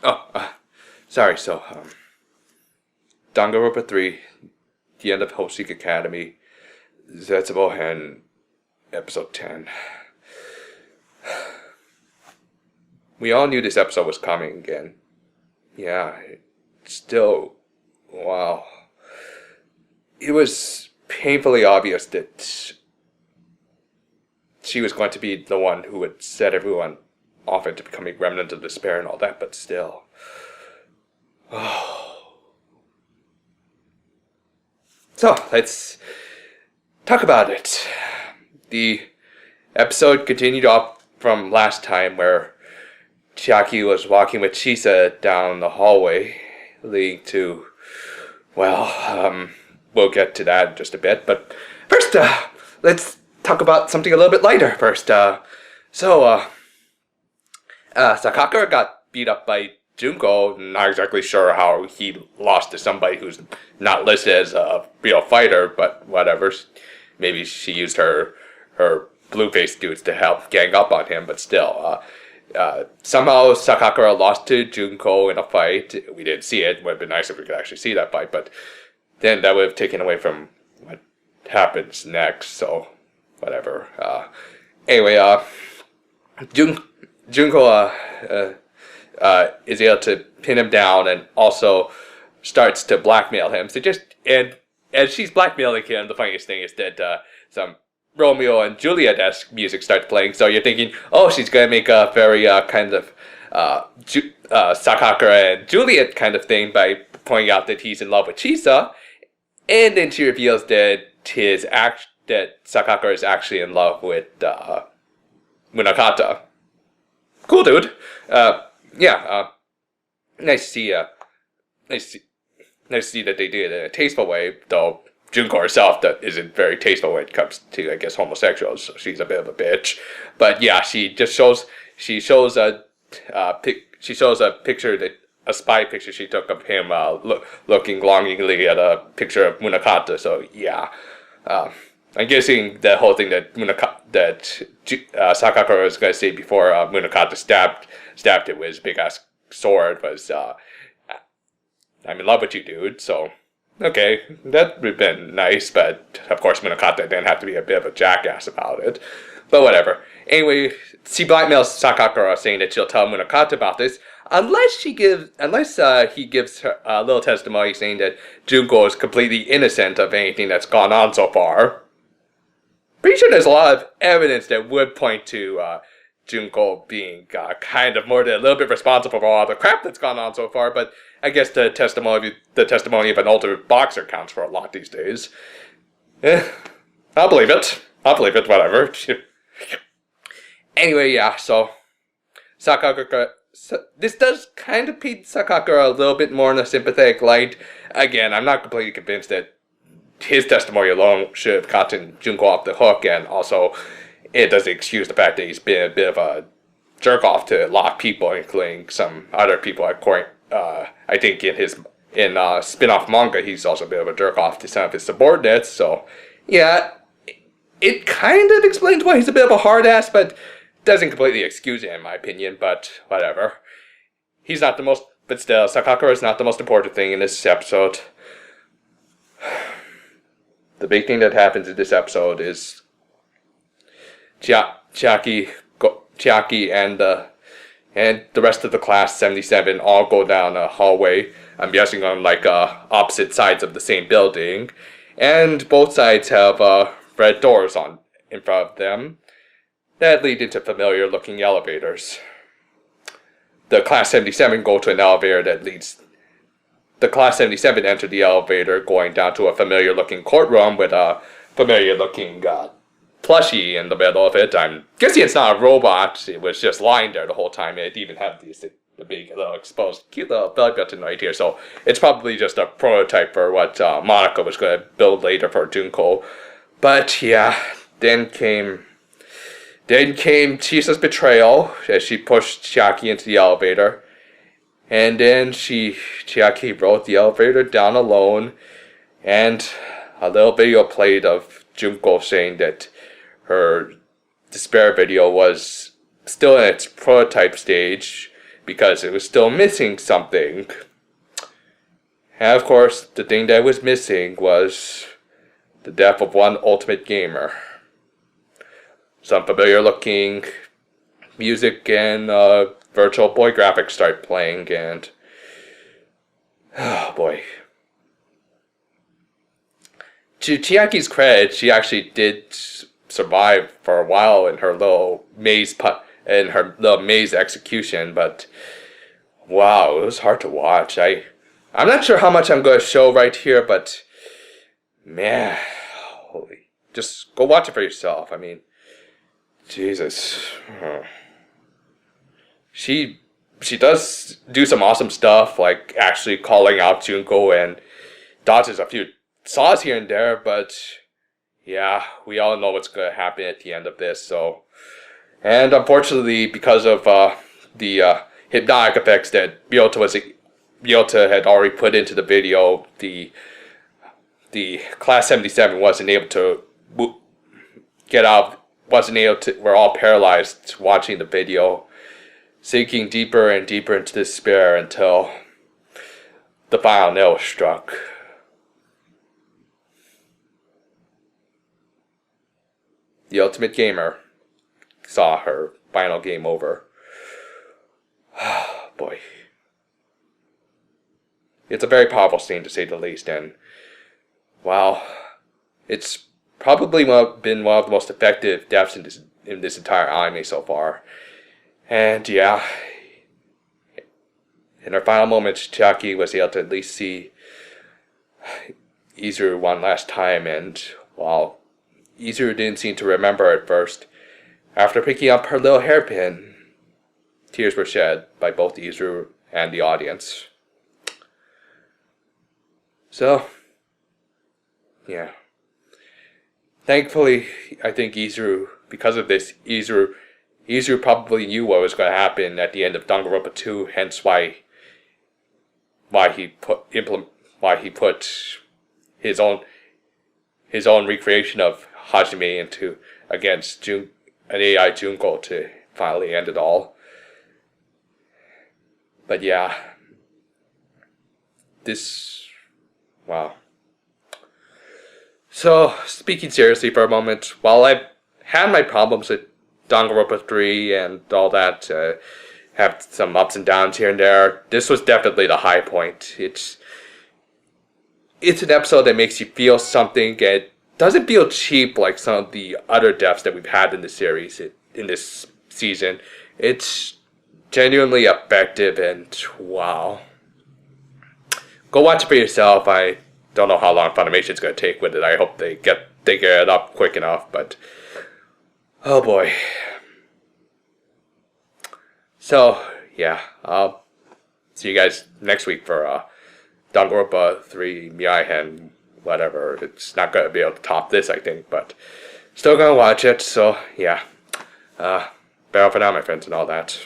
Oh, sorry. So, Danganronpa 3, the end of Hoshik Academy, Zetsubou-hen, episode 10. We all knew this episode was coming again. Yeah, still, wow. It was painfully obvious that she was going to be the one who would set everyone off into becoming remnant of despair and all that, but still. Oh. So, let's talk about it. The episode continued off from last time where Chiaki was walking with Chisa down the hallway, leading to, well, we'll get to that in just a bit, but first, let's talk about something a little bit lighter first. Sakakura got beat up by Junko. Not exactly sure how he lost to somebody who's not listed as a real fighter, but whatever. Maybe she used her blue-faced dudes to help gang up on him, but still. Somehow Sakakura lost to Junko in a fight. We didn't see it. It would have been nice if we could actually see that fight, but then that would have taken away from what happens next, so whatever. Anyway, Junko is able to pin him down and also starts to blackmail him. And as she's blackmailing him, the funniest thing is that some Romeo and Juliet-esque music starts playing, so you're thinking, oh, she's going to make a very kind of Sakakura and Juliet kind of thing by pointing out that he's in love with Chisa, and then she reveals that Sakakura is actually in love with Munakata. Cool dude. Nice to see that they did it in a tasteful way, though Junko herself isn't very tasteful when it comes to, I guess, homosexuals, so she's a bit of a bitch. But yeah, she shows a picture, a spy picture she took of him looking longingly at a picture of Munakata. So yeah, I'm guessing the whole thing that Sakakura was going to say before Munakata stabbed it with his big ass sword was, I'm in love with you, dude. So okay, that would have been nice, but of course Munakata didn't have to be a bit of a jackass about it. But whatever. Anyway, she blackmails Sakakura saying that she'll tell Munakata about this, unless he gives her a little testimony saying that Junko is completely innocent of anything that's gone on so far. Pretty sure there's a lot of evidence that would point to Junko being kind of more than a little bit responsible for all the crap that's gone on so far, but I guess the testimony of an ultimate boxer counts for a lot these days. I'll believe it, whatever. Anyway, yeah, so Sakakura, this does kind of paint Sakakura a little bit more in a sympathetic light. Again, I'm not completely convinced that his testimony alone should have gotten Junko off the hook, and also it doesn't excuse the fact that he's been a bit of a jerk-off to a lot of people, including some other people. I think in spin-off manga, he's also a bit of a jerk-off to some of his subordinates, so yeah, it kind of explains why he's a bit of a hard-ass, but doesn't completely excuse it in my opinion, but whatever. But still, Sakakura is not the most important thing in this episode. The big thing that happens in this episode is Chiaki and the rest of the class 77 all go down a hallway. I'm guessing on opposite sides of the same building, and both sides have red doors in front of them that lead into familiar looking elevators. The class 77 go to an elevator that leads. The class 77 enter the elevator going down to a familiar looking courtroom with a familiar looking plushie in the middle of it. I'm guessing it's not a robot. It was just lying there the whole time. It even had the big little exposed cute little belly button right here. So it's probably just a prototype for what Monica was going to build later for Junko. But yeah, then came Chisa's betrayal as she pushed Chiaki into the elevator. And then Chiaki rode the elevator down alone, and a little video played of Junko saying that her despair video was still in its prototype stage, because it was still missing something. And of course, the thing that was missing was the death of one ultimate gamer. Some familiar looking music and Virtual Boy graphics start playing, and oh boy. To Chiaki's credit, she actually did survive for a while in her little maze execution, but wow, it was hard to watch. I'm not sure how much I'm going to show right here, but man, holy, just go watch it for yourself. I mean, Jesus. She does do some awesome stuff, like actually calling out Junko and dodges a few saws here and there, but yeah, we all know what's going to happen at the end of this. So, and unfortunately, because of the hypnotic effects that Ryota had already put into the video, the Class 77 wasn't able to get out. We're all paralyzed watching the video, sinking deeper and deeper into despair until the final nail was struck. The ultimate gamer saw her final game over. Boy. It's a very powerful scene, to say the least, and wow, it's probably been one of the most effective deaths in this entire anime so far. And yeah, in her final moments, Chiaki was able to at least see Izuru one last time, and while Izuru didn't seem to remember at first, after picking up her little hairpin, tears were shed by both Izuru and the audience. So, yeah. Thankfully, I think Izuru, because of this, Izuru probably knew what was going to happen at the end of Danganronpa 2, hence why he put his own recreation of Hajime into against an AI Junko to finally end it all. But yeah, wow. So, speaking seriously for a moment, while I've had my problems with Danganronpa 3 and all that, have some ups and downs here and there, this was definitely the high point. It's an episode that makes you feel something. It doesn't feel cheap like some of the other deaths that we've had in the series, in this season. It's genuinely effective, and wow. Go watch it for yourself. I don't know how long Funimation's going to take with it. I hope they get it up quick enough, but oh boy. So, yeah, I'll see you guys next week for Danganronpa 3 Miyai-hen, whatever. It's not going to be able to top this, I think, but still going to watch it, so yeah. Bear for now, my friends, and all that.